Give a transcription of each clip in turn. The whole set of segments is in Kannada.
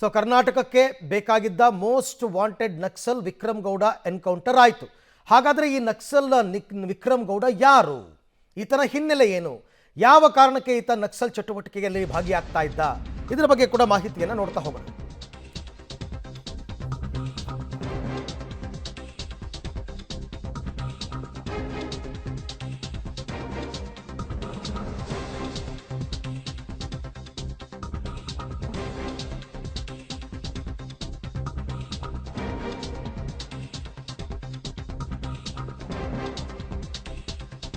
ಸೊ ಕರ್ನಾಟಕಕ್ಕೆ ಬೇಕಾಗಿದ್ದ most wanted Naxal Vikram Gowda encounter ಆಯಿತು. ಹಾಗಾದರೆ ಈ ನಕ್ಸಲ್ ವಿಕ್ರಮ್ ಗೌಡ ಯಾರು? ಈತನ ಹಿನ್ನೆಲೆ ಏನು? ಯಾವ ಕಾರಣಕ್ಕೆ ಈತ ನಕ್ಸಲ್ ಚಟುವಟಿಕೆಯಲ್ಲಿ ಭಾಗಿಯಾಗ್ತಾ ಇದ್ದ? ಇದರ ಬಗ್ಗೆ ಕೂಡ ಮಾಹಿತಿಯನ್ನು ನೋಡ್ತಾ ಹೋಗೋಣ.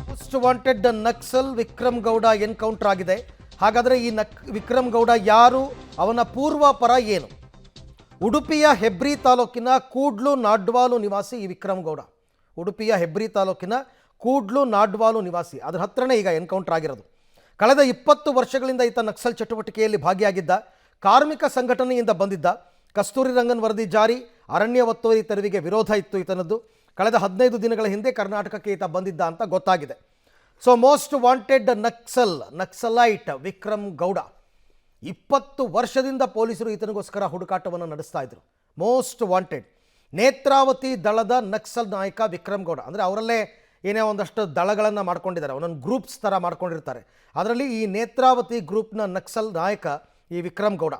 Most wanted Naxal Vikram Gowda encounter ಆಗಿದೆ. ಹಾಗಾದರೆ ಈ ವಿಕ್ರಮ್ ಗೌಡ ಯಾರು? ಅವನ ಪೂರ್ವಾಪರ ಏನು? ಉಡುಪಿಯ ಹೆಬ್ರಿ ತಾಲೂಕಿನ ಕೂಡ್ಲು ನಾಡ್ವಾಲು ನಿವಾಸಿ ಈ ವಿಕ್ರಮ್ ಗೌಡ. ಉಡುಪಿಯ ಹೆಬ್ರಿ ತಾಲೂಕಿನ ಕೂಡ್ಲು ನಾಡ್ವಾಲು ನಿವಾಸಿ. ಅದರ ಹತ್ರನೇ ಈಗ ಎನ್ಕೌಂಟರ್ ಆಗಿರೋದು. ಕಳೆದ 20 ವರ್ಷಗಳಿಂದ ಈತ ನಕ್ಸಲ್ ಚಟುವಟಿಕೆಯಲ್ಲಿ ಭಾಗಿಯಾಗಿದ್ದ. ಕಾರ್ಮಿಕ ಸಂಘಟನೆಯಿಂದ ಬಂದಿದ್ದ. ಕಸ್ತೂರಿ ರಂಗನ್ ವರದಿ ಜಾರಿ, ಅರಣ್ಯ ಒತ್ತುವರಿ ತೆರವಿಗೆ ವಿರೋಧ ಇತ್ತು ಈತನದ್ದು. ಕಳೆದ 15 ದಿನಗಳ ಹಿಂದೆ ಕರ್ನಾಟಕಕ್ಕೆ ಈತ ಬಂದಿದ್ದ ಅಂತ ಗೊತ್ತಾಗಿದೆ. So most wanted Naxalite Vikram Gowda 20 ವರ್ಷದಿಂದ ಪೊಲೀಸರು ಈತನಿಗೋಸ್ಕರ ಹುಡುಕಾಟವನ್ನು ನಡೆಸ್ತಾ ಇದ್ರು. ಮೋಸ್ಟ್ ವಾಂಟೆಡ್ ನೇತ್ರಾವತಿ ದಳದ ನಕ್ಸಲ್ ನಾಯಕ ವಿಕ್ರಮ್ ಗೌಡ. ಅಂದರೆ ಅವರಲ್ಲೇ ಏನೇ ಒಂದಷ್ಟು ದಳಗಳನ್ನು ಮಾಡ್ಕೊಂಡಿದ್ದಾರೆ, ಒಂದೊಂದು ಗ್ರೂಪ್ಸ್ ಥರ ಮಾಡ್ಕೊಂಡಿರ್ತಾರೆ. ಅದರಲ್ಲಿ ಈ ನೇತ್ರಾವತಿ ಗ್ರೂಪ್ನ ನಕ್ಸಲ್ ನಾಯಕ ಈ ವಿಕ್ರಮ್ ಗೌಡ.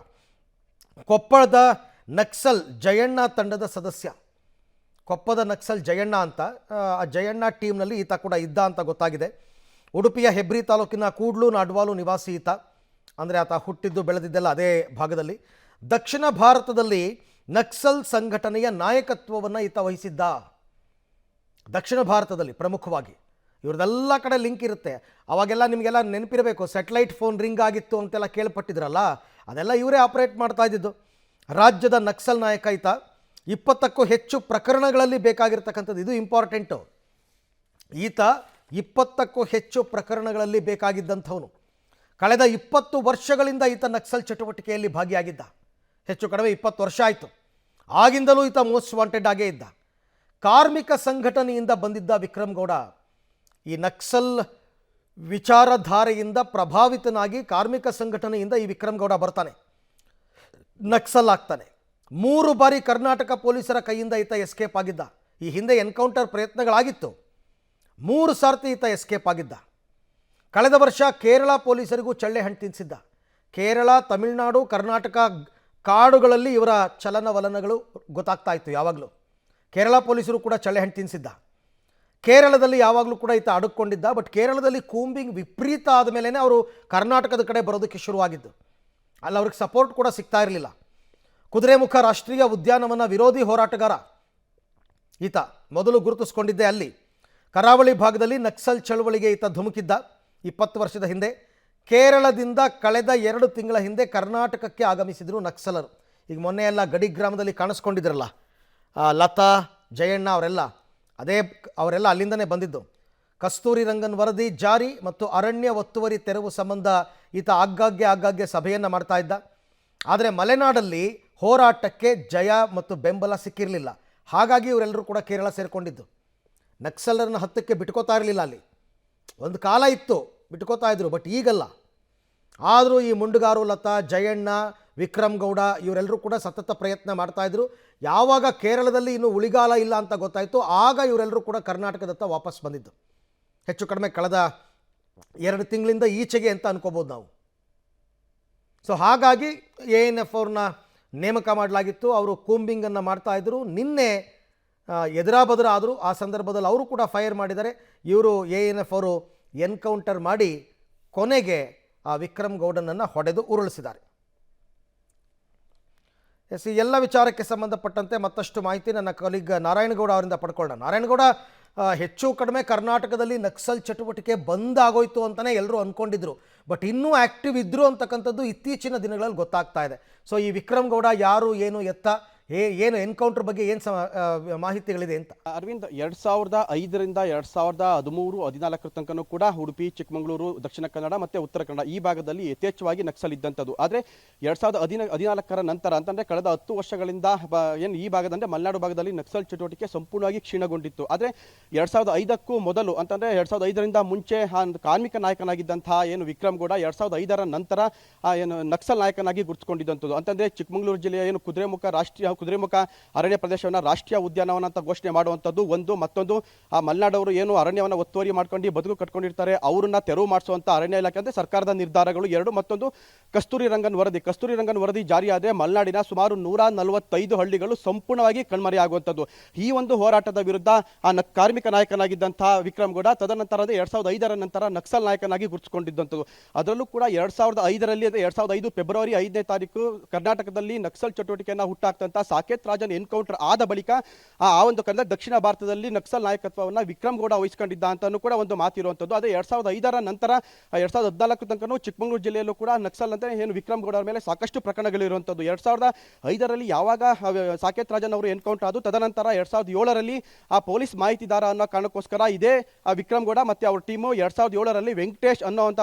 ಕೊಪ್ಪಳದ ನಕ್ಸಲ್ ಜಯಣ್ಣ ತಂಡದ ಸದಸ್ಯ. ಕೊಪ್ಪದ ನಕ್ಸಲ್ ಜಯಣ್ಣ ಅಂತ, ಆ ಜಯಣ್ಣ ಟೀಮ್ನಲ್ಲಿ ಈತ ಕೂಡ ಇದ್ದ ಅಂತ ಗೊತ್ತಾಗಿದೆ. ಉಡುಪಿಯ ಹೆಬ್ರಿ ತಾಲೂಕಿನ ಕೂಡ್ಲು ನಾಡ್ವಾಲು ನಿವಾಸಿ ಈತ. ಅಂದರೆ ಆತ ಹುಟ್ಟಿದ್ದು ಬೆಳೆದಿದ್ದೆಲ್ಲ ಅದೇ ಭಾಗದಲ್ಲಿ. ದಕ್ಷಿಣ ಭಾರತದಲ್ಲಿ ನಕ್ಸಲ್ ಸಂಘಟನೆಯ ನಾಯಕತ್ವವನ್ನು ಈತ ವಹಿಸಿದ್ದ. ದಕ್ಷಿಣ ಭಾರತದಲ್ಲಿ ಪ್ರಮುಖವಾಗಿ ಇವ್ರದ್ದೆಲ್ಲ ಕಡೆ ಲಿಂಕ್ ಇರುತ್ತೆ. ಅವಾಗೆಲ್ಲ ನಿಮಗೆಲ್ಲ ನೆನಪಿರಬೇಕು, ಸ್ಯಾಟಲೈಟ್ ಫೋನ್ ರಿಂಗ್ ಆಗಿತ್ತು ಅಂತೆಲ್ಲ ಕೇಳ್ಪಟ್ಟಿದ್ರಲ್ಲ, ಅದೆಲ್ಲ ಇವರೇ ಆಪರೇಟ್ ಮಾಡ್ತಾ ಇದ್ದಿದ್ದು. ರಾಜ್ಯದ ನಕ್ಸಲ್ ನಾಯಕ ಈತ. 20ಕ್ಕೂ ಹೆಚ್ಚು ಪ್ರಕರಣಗಳಲ್ಲಿ ಬೇಕಾಗಿರ್ತಕ್ಕಂಥದ್ದು, ಇದು ಇಂಪಾರ್ಟೆಂಟು. ಈತ 20ಕ್ಕೂ ಹೆಚ್ಚು ಪ್ರಕರಣಗಳಲ್ಲಿ ಬೇಕಾಗಿದ್ದಂಥವನು. ಕಳೆದ 20 ವರ್ಷಗಳಿಂದ ಈತ ನಕ್ಸಲ್ ಚಟುವಟಿಕೆಯಲ್ಲಿ ಭಾಗಿಯಾಗಿದ್ದ. ಹೆಚ್ಚು ಕಡಿಮೆ 20 ವರ್ಷ ಆಯಿತು. ಆಗಿಂದಲೂ ಈತ ಮೋಸ್ಟ್ ವಾಂಟೆಡ್ ಆಗೇ ಇದ್ದ. ಕಾರ್ಮಿಕ ಸಂಘಟನೆಯಿಂದ ಬಂದಿದ್ದ ವಿಕ್ರಮ್ ಗೌಡ ಈ ನಕ್ಸಲ್ ವಿಚಾರಧಾರೆಯಿಂದ ಪ್ರಭಾವಿತನಾಗಿ ಕಾರ್ಮಿಕ ಸಂಘಟನೆಯಿಂದ ಈ ವಿಕ್ರಮ್ ಗೌಡ ಬರ್ತಾನೆ, ನಕ್ಸಲ್ ಆಗ್ತಾನೆ. 3 ಬಾರಿ ಕರ್ನಾಟಕ ಪೊಲೀಸರ ಕೈಯಿಂದ ಈತ ಎಸ್ಕೇಪ್ ಆಗಿದ್ದ. ಈ ಹಿಂದೆ ಎನ್ಕೌಂಟರ್ ಪ್ರಯತ್ನಗಳಾಗಿತ್ತು, 3 ಸಾರ್ತಿ ಈತ ಎಸ್ಕೇಪ್ ಆಗಿದ್ದ. ಕಳೆದ ವರ್ಷ ಕೇರಳ ಪೊಲೀಸರಿಗೂ ಚಳ್ಳೆ ಹಣ್ಣು ತಿನ್ನಿಸಿದ್ದ. ಕೇರಳ, ತಮಿಳುನಾಡು, ಕರ್ನಾಟಕ ಕಾಡುಗಳಲ್ಲಿ ಇವರ ಚಲನವಲನಗಳು ಗೊತ್ತಾಗ್ತಾ ಇತ್ತು ಯಾವಾಗಲೂ. ಕೇರಳ ಪೊಲೀಸರು ಕೂಡ ಚಳ್ಳೆ ಹಣ್ಣು ತಿನ್ನಿಸಿದ್ದ. ಕೇರಳದಲ್ಲಿ ಯಾವಾಗಲೂ ಕೂಡ ಈತ ಅಡಕ್ಕೊಂಡಿದ್ದ. ಬಟ್ ಕೇರಳದಲ್ಲಿ ಕೂಂಬಿಂಗ್ ವಿಪರೀತ ಆದಮೇಲೆ ಅವರು ಕರ್ನಾಟಕದ ಕಡೆ ಬರೋದಕ್ಕೆ ಶುರುವಾಗಿದ್ದು. ಅಲ್ಲಿ ಅವ್ರಿಗೆ ಸಪೋರ್ಟ್ ಕೂಡ ಸಿಗ್ತಾ ಇರಲಿಲ್ಲ. ಕುದುರೆಮುಖ ರಾಷ್ಟ್ರೀಯ ಉದ್ಯಾನವನ ವಿರೋಧಿ ಹೋರಾಟಗಾರ ಈತ. ಮೊದಲು ಗುರುತಿಸ್ಕೊಂಡಿದ್ದೆ ಅಲ್ಲಿ. ಕರಾವಳಿ ಭಾಗದಲ್ಲಿ ನಕ್ಸಲ್ ಚಳವಳಿಗೆ ಈತ ಧುಮುಕಿದ್ದ 20 ವರ್ಷದ ಹಿಂದೆ. ಕೇರಳದಿಂದ ಕಳೆದ 2 ತಿಂಗಳ ಹಿಂದೆ ಕರ್ನಾಟಕಕ್ಕೆ ಆಗಮಿಸಿದರು ನಕ್ಸಲರು. ಈಗ ಮೊನ್ನೆ ಎಲ್ಲ ಗಡಿ ಗ್ರಾಮದಲ್ಲಿ ಕಾಣಿಸ್ಕೊಂಡಿದ್ರಲ್ಲ, ಲತಾ, ಜಯಣ್ಣ ಅವರೆಲ್ಲ ಅಲ್ಲಿಂದನೇ ಬಂದಿದ್ದು. ಕಸ್ತೂರಿ ರಂಗನ್ ವರದಿ ಜಾರಿ ಮತ್ತು ಅರಣ್ಯ ಒತ್ತುವರಿ ತೆರವು ಸಂಬಂಧ ಈತ ಆಗಾಗ್ಗೆ ಸಭೆಯನ್ನು ಮಾಡ್ತಾ ಇದ್ದ. ಆದರೆ ಮಲೆನಾಡಲ್ಲಿ ಹೋರಾಟಕ್ಕೆ ಜಯ ಮತ್ತು ಬೆಂಬಲ ಸಿಕ್ಕಿರಲಿಲ್ಲ. ಹಾಗಾಗಿ ಇವರೆಲ್ಲರೂ ಕೂಡ ಕೇರಳ ಸೇರಿಕೊಂಡಿದ್ದು. ನಕ್ಸಲರನ್ನ ಹತ್ತಕ್ಕೆ ಬಿಟ್ಕೋತಾ ಇರಲಿಲ್ಲ. ಅಲ್ಲಿ ಒಂದು ಕಾಲ ಇತ್ತು, ಬಿಟ್ಕೋತಾ ಇದ್ರು, ಬಟ್ ಈಗಲ್ಲ. ಆದರೂ ಈ ಮುಂಡುಗಾರು, ಲತಾ, ಜಯಣ್ಣ, ವಿಕ್ರಮ್ ಗೌಡ ಇವರೆಲ್ಲರೂ ಕೂಡ ಸತತ ಪ್ರಯತ್ನ ಮಾಡ್ತಾಯಿದ್ರು. ಯಾವಾಗ ಕೇರಳದಲ್ಲಿ ಇನ್ನೂ ಉಳಿಗಾಲ ಇಲ್ಲ ಅಂತ ಗೊತ್ತಾಯಿತು, ಆಗ ಇವರೆಲ್ಲರೂ ಕೂಡ ಕರ್ನಾಟಕದತ್ತ ವಾಪಸ್ ಬಂದಿದ್ದು. ಹೆಚ್ಚು ಕಡಿಮೆ ಕಳೆದ 2 ತಿಂಗಳಿಂದ ಈಚೆಗೆ ಅಂತ ಅನ್ಕೋಬೋದು ನಾವು. ಸೊ ಹಾಗಾಗಿ ANF ಅವ್ರನ್ನ ನೇಮಕ ಮಾಡಲಾಗಿತ್ತು. ಅವರು ಕೂಂಬಿಂಗನ್ನು ಮಾಡ್ತಾಯಿದ್ರು. ನಿನ್ನೆ ಎದುರಾಬದ್ರ ಆದರೂ ಆ ಸಂದರ್ಭದಲ್ಲಿ ಅವರು ಕೂಡ ಫೈರ್ ಮಾಡಿದ್ದಾರೆ. ಇವರು ANF ಅವರು ಎನ್ಕೌಂಟರ್ ಮಾಡಿ ಕೊನೆಗೆ ಆ ವಿಕ್ರಮ್ ಗೌಡನನ್ನು ಹೊಡೆದು ಉರುಳಿಸಿದ್ದಾರೆ. ಎಸ್, ಈ ಎಲ್ಲ ವಿಚಾರಕ್ಕೆ ಸಂಬಂಧಪಟ್ಟಂತೆ ಮತ್ತಷ್ಟು ಮಾಹಿತಿ ನನ್ನ ಕಲೀಗ್ ನಾರಾಯಣಗೌಡ ಅವರಿಂದ ಪಡ್ಕೊಳ್ಳೋಣ. ನಾರಾಯಣಗೌಡ, ಹೆಚ್ಚು ಕಡಿಮೆ ಕರ್ನಾಟಕದಲ್ಲಿ ನಕ್ಸಲ್ ಚಟುವಟಿಕೆ ಬಂದಾಗೋಯ್ತು ಅಂತಲೇ ಎಲ್ಲರೂ ಅಂದ್ಕೊಂಡಿದ್ರು. ಬಟ್ ಇನ್ನೂ ಆ್ಯಕ್ಟಿವ್ ಇದ್ದರು ಅಂತಕ್ಕಂಥದ್ದು ಇತ್ತೀಚಿನ ದಿನಗಳಲ್ಲಿ ಗೊತ್ತಾಗ್ತಾ ಇದೆ. ಸೊ ಈ ವಿಕ್ರಮ್ ಗೌಡ ಯಾರು, ಏನು, ಎತ್ತ, ಏನು ಎನ್ಕೌಂಟರ್ ಬಗ್ಗೆ ಏನು ಮಾಹಿತಿಗಳಿದೆ ಅಂತ? ಅರವಿಂದ್, 2005ರಿಂದ 2013-14 ತನಕನೂ ಕೂಡ ಉಡುಪಿ, ಚಿಕ್ಕಮಗಳೂರು, ದಕ್ಷಿಣ ಕನ್ನಡ ಮತ್ತೆ ಉತ್ತರ ಕನ್ನಡ ಈ ಭಾಗದಲ್ಲಿ ಯಥೇಚ್ಛವಾಗಿ ನಕ್ಸಲ್ ಇದ್ದಂಥದ್ದು. ಆದರೆ 2014 ನಂತರ ಅಂತಂದ್ರೆ ಕಳೆದ 10 ವರ್ಷಗಳಿಂದ ಏನು ಈ ಭಾಗದಂದ್ರೆ ಮಲೆನಾಡು ಭಾಗದಲ್ಲಿ ನಕ್ಸಲ್ ಚಟುವಟಿಕೆ ಸಂಪೂರ್ಣವಾಗಿ ಕ್ಷೀಣಗೊಂಡಿತ್ತು. ಆದರೆ 2005ಕ್ಕೂ ಮೊದಲು ಅಂತಂದ್ರೆ 2005ರಿಂದ ಮುಂಚೆ ಕಾರ್ಮಿಕ ನಾಯಕನಾಗಿದ್ದಂತಹ ಏನು ವಿಕ್ರಮ್ ಗೌಡ 2005ರ ನಂತರ ಏನು ನಕ್ಸಲ್ ನಾಯಕನಾಗಿ ಗುರುತಿಸಿಕೊಂಡಿದ್ದಂಥದ್ದು. ಅಂತಂದ್ರೆ ಚಿಕ್ಕಮಗಳೂರು ಜಿಲ್ಲೆಯ ಏನು ಕುದುರೆಮುಖ ಅರಣ್ಯ ಪ್ರದೇಶವನ್ನು ರಾಷ್ಟ್ರೀಯ ಉದ್ಯಾನವನ ಅಂತ ಘೋಷಣೆ ಮಾಡುವಂಥದ್ದು ಒಂದು. ಮತ್ತೊಂದು ಆ ಮಲೆನಾಡವರು ಏನು ಅರಣ್ಯವನ್ನು ಒತ್ತುವರಿ ಮಾಡ್ಕೊಂಡು ಬದುಕು ಕಟ್ಕೊಂಡಿರ್ತಾರೆ ಅವರನ್ನ ತೆರವು ಮಾಡಿಸುವಂತ ಅರಣ್ಯ ಇಲಾಖೆ ಅಂದ್ರೆ ಸರ್ಕಾರದ ನಿರ್ಧಾರಗಳು ಎರಡು. ಮತ್ತೊಂದು ಕಸ್ತೂರಿ ರಂಗನ್ ವರದಿ ಜಾರಿಯಾದರೆ ಮಲೆನಾಡಿನ ಸುಮಾರು 145 ಹಳ್ಳಿಗಳು ಸಂಪೂರ್ಣವಾಗಿ ಕಣ್ಮರೆಯಾಗುವಂಥದ್ದು. ಈ ಒಂದು ಹೋರಾಟದ ವಿರುದ್ಧ ಕಾರ್ಮಿಕ ನಾಯಕನಾಗಿದ್ದಂತಹ ವಿಕ್ರಮ್ ಗೌಡ ತದನಂತರ 2005ರ ನಂತರ ನಕ್ಸಲ್ ನಾಯಕನಾಗಿ ಗುರುತಿಸಿಕೊಂಡಿದ್ದಂಥದ್ದು. ಅದರಲ್ಲೂ ಕೂಡ 2005ರಲ್ಲಿ 2005 ಫೆಬ್ರವರಿ 5ನೇ ತಾರೀಕು ಕರ್ನಾಟಕದಲ್ಲಿ ನಕ್ಸಲ್ ಚಟುವಟಿಕೆಯನ್ನು ಹುಟ್ಟಾಕ್ತಂತ ಸಾಕೇತ್ ರಾಜನ್ ಎನ್ಕೌಂಟರ್ ಆದ ಬಳಿಕ ಆ ಒಂದು ಕನ್ನಡ ದಕ್ಷಿಣ ಭಾರತದಲ್ಲಿ ನಕ್ಸಲ್ ನಾಯಕತ್ವವನ್ನು ವಿಕ್ರಮ್ ಗೌಡ ವಹಿಸಿಕೊಂಡಿದ್ದ ಅಂತಾನೂ ಕೂಡ ಒಂದು ಮಾತಿರುವಂಥದ್ದು. ಅದೇ 2005ರ ನಂತರ 2014 ತನಕನೂ ಚಿಕ್ಕಮಗಳೂರು ಜಿಲ್ಲೆಯಲ್ಲೂ ಕೂಡ ನಕ್ಸಲ್ ಅಂತ ಏನು ವಿಕ್ರಮ್ ಗೌಡ ಮೇಲೆ ಸಾಕಷ್ಟು ಪ್ರಕರಣಗಳಿರುವಂಥದ್ದು. 2005ರಲ್ಲಿ ಯಾವಾಗ ಸಾಕೇತ್ ರಾಜನ್ ಅವರು ಎನ್ಕೌಂಟರ್ ಆದ ತದನಂತರ 2007ರಲ್ಲಿ ಆ ಪೊಲೀಸ್ ಮಾಹಿತಿದಾರ ಅನ್ನೋ ಕಾರಣಕ್ಕೋಸ್ಕರ ಇದೇ ವಿಕ್ರಮ್ ಗೌಡ ಮತ್ತೆ ಅವ್ರ ಟೀಮು 2007ರಲ್ಲಿ ವೆಂಕಟೇಶ್ ಅನ್ನೋಂಥ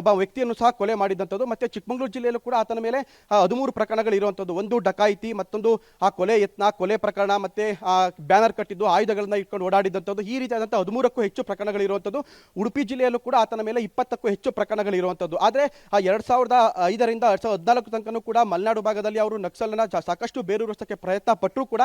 ಒಬ್ಬ ವ್ಯಕ್ತಿಯನ್ನು ಸಹ ಕೊಲೆ ಮಾಡಿದಂಥದ್ದು. ಮತ್ತೆ ಚಿಕ್ಕಮಗಳೂರು ಜಿಲ್ಲೆಯಲ್ಲೂ ಕೂಡ ಆತನ ಮೇಲೆ 13 ಪ್ರಕರಣಗಳು ಇರುವಂಥದ್ದು. ಒಂದು ಡಕಾಯಿತಿ, ಮತ್ತೊಂದು ಆ ಕೊಲೆ ಯತ್ನ, ಕೊಲೆ ಪ್ರಕರಣ, ಮತ್ತೆ ಆ ಬ್ಯಾನರ್ ಕಟ್ಟಿದ್ದು, ಆಯುಧಗಳನ್ನ ಇಟ್ಕೊಂಡು ಓಡಾಡಿದಂಥದ್ದು, ಈ ರೀತಿಯಾದಂಥ 13ಕ್ಕೂ ಹೆಚ್ಚು ಪ್ರಕರಣಗಳು ಇರುವಂಥದ್ದು. ಉಡುಪಿ ಜಿಲ್ಲೆಯಲ್ಲೂ ಕೂಡ ಆತನ ಮೇಲೆ 20ಕ್ಕೂ ಹೆಚ್ಚು ಪ್ರಕರಣಗಳು ಇರುವಂಥದ್ದು. ಆದರೆ ಆ 2005ರಿಂದ 2014 ತನಕನೂ ಕೂಡ ಮಲೆನಾಡು ಭಾಗದಲ್ಲಿ ಅವರು ನಕ್ಸಲನ್ನ ಸಾಕಷ್ಟು ಬೇರೂರಿಸೋಕೆ ಪ್ರಯತ್ನ ಪಟ್ಟರೂ ಕೂಡ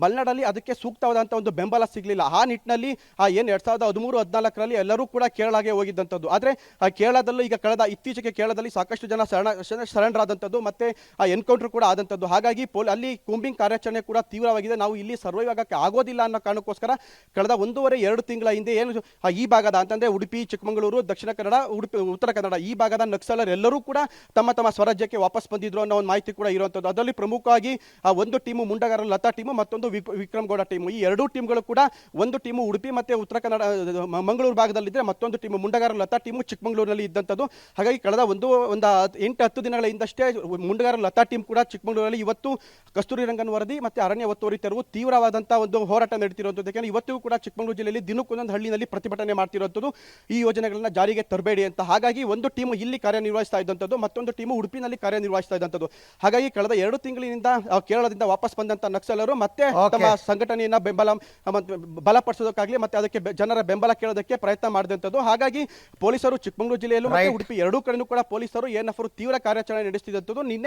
ಮಲೆನಾಡಲ್ಲಿ ಅದಕ್ಕೆ ಸೂಕ್ತವಾದಂಥ ಒಂದು ಬೆಂಬಲ ಸಿಗಲಿಲ್ಲ. ಆ ನಿಟ್ಟಿನಲ್ಲಿ ಏನು 2013-14ರಲ್ಲಿ ಎಲ್ಲರೂ ಕೂಡ ಕೇರಳಗೆ ಹೋಗಿದ್ದಂಥದ್ದು. ಆದರೆ ಆ ಕೇರಳದಲ್ಲೂ ಈಗ ಇತ್ತೀಚೆಗೆ ಕೇರಳದಲ್ಲಿ ಸಾಕಷ್ಟು ಜನ ಶರಣರಾದಂಥದ್ದು ಮತ್ತೆ ಆ ಎನ್ಕೌಂಟರ್ ಕೂಡ ಆದಂಥದ್ದು. ಹಾಗಾಗಿ ಅಲ್ಲಿ ಕೂಂಬಿಂಗ್ ಕಾರ್ಯಾಚರಣೆ ಕೂಡ ತೀವ್ರವಾಗಿದೆ. ನಾವು ಇಲ್ಲಿ ಸರ್ವೈವ್ ಆಗಕ್ಕೆ ಆಗೋದಿಲ್ಲ ಅನ್ನೋ ಕಾರಣಕ್ಕೋಸ್ಕರ ಕಳೆದ 1.5-2 ತಿಂಗಳ ಹಿಂದೆ ಏನು ಈ ಭಾಗದ ಅಂತಂದ್ರೆ ಉಡುಪಿ, ಚಿಕ್ಕಮಗಳೂರು, ದಕ್ಷಿಣ ಕನ್ನಡ, ಉತ್ತರ ಕನ್ನಡ ಈ ಭಾಗದ ನಕ್ಸಲರ್ ಎಲ್ಲರೂ ಕೂಡ ತಮ್ಮ ಸ್ವರಾಜ್ಯಕ್ಕೆ ವಾಪಸ್ ಬಂದಿದ್ರು ಅನ್ನೋ ಒಂದು ಮಾಹಿತಿ ಕೂಡ ಇರುವಂಥದ್ದು. ಅದರಲ್ಲಿ ಪ್ರಮುಖವಾಗಿ ಒಂದು ಟೀಮು ಮುಂಡಗಾರ ಲತಾ ಟೀಮು, ಮತ್ತೊಂದು ವಿಕ್ರಮ್ ಗೌಡ ಟೀಮು. ಈ ಎರಡೂ ಟೀಮ್ಗಳು ಕೂಡ ಒಂದು ಟೀಮು ಉಡುಪಿ ಮತ್ತೆ ಉತ್ತರ ಕನ್ನಡ ಮಂಗಳೂರು ಭಾಗದಲ್ಲಿದ್ದರೆ ಮತ್ತೊಂದು ಟೀಮು ಮುಂಡಗಾರ ಲತಾ ಟೀಮು ಚಿಕ್ಕಮಗಳೂರಿನಲ್ಲಿ ಇದ್ದಂಥದ್ದು. ಹಾಗಾಗಿ ಕಳೆದ ಒಂದು 8-10 ದಿನಗಳ ಹಿಂದಷ್ಟೇ ಮುಂಡಗಾರ ಲತಾ ಟೀಮ್ ಕೂಡ ಚಿಕ್ಕಮಗಳೂರಲ್ಲಿ ಇವತ್ತು ಕಸ್ತೂರಿ ರಂಗನ್ ವರದಿ ಮತ್ತೆ ಅರಣ್ಯ ಒತ್ತುವರಿ ತೆರವು ತೀವ್ರವಾದಂತಹ ಒಂದು ಹೋರಾಟ ನಡೀತಿರುವಂಥದ್ದು. ಯಾಕಂದ್ರೆ ಇವತ್ತಿಗೂ ಕೂಡ ಚಿಕ್ಕಮಗಳೂರು ಜಿಲ್ಲೆಯಲ್ಲಿ ದಿನಕ್ಕೊಂದೊಂದು ಹಳ್ಳಿನಲ್ಲಿ ಪ್ರತಿಭಟನೆ ಮಾಡ್ತಿರುವಂಥದ್ದು ಈ ಯೋಜನೆಗಳನ್ನ ಜಾರಿಗೆ ತರಬೇಡಿ ಅಂತ. ಹಾಗಾಗಿ ಒಂದು ಟೀಮು ಇಲ್ಲಿ ಕಾರ್ಯನಿರ್ವಹಿಸ್ತಾ ಇದ್ದಂಥದ್ದು, ಮತ್ತೊಂದು ಟೀಮು ಉಡುಪಿನಲ್ಲಿ ಕಾರ್ಯನಿರ್ವಹಿಸ್ತಾ ಇದ್ದಂಥದ್ದು. ಹಾಗಾಗಿ ಕಳೆದ 2 ತಿಂಗಳಿನಿಂದ ಕೇರಳದಿಂದ ವಾಪಸ್ ಬಂದಂತ ನಕ್ಸಲರು ಮತ್ತೆ ತಮ್ಮ ಸಂಘಟನೆಯನ್ನ ಬಲಪಡಿಸೋದಕ್ಕಾಗಲಿ ಮತ್ತೆ ಅದಕ್ಕೆ ಜನರ ಬೆಂಬಲ ಕೇಳೋದಕ್ಕೆ ಪ್ರಯತ್ನ ಮಾಡಿದಂಥದ್ದು. ಹಾಗಾಗಿ ಪೊಲೀಸರು ಚಿಕ್ಕಮಗಳೂರು ಜಿಲ್ಲೆಯಲ್ಲೂ ಮತ್ತೆ ಉಡುಪಿ ಎರಡೂ ಕಡೆನೂ ಕೂಡ ಪೊಲೀಸರು ತೀವ್ರ ಕಾರ್ಯಾಚರಣೆ ನಡೆಸುತ್ತಿದ್ದಂಥದ್ದು. ನಿನ್ನೆ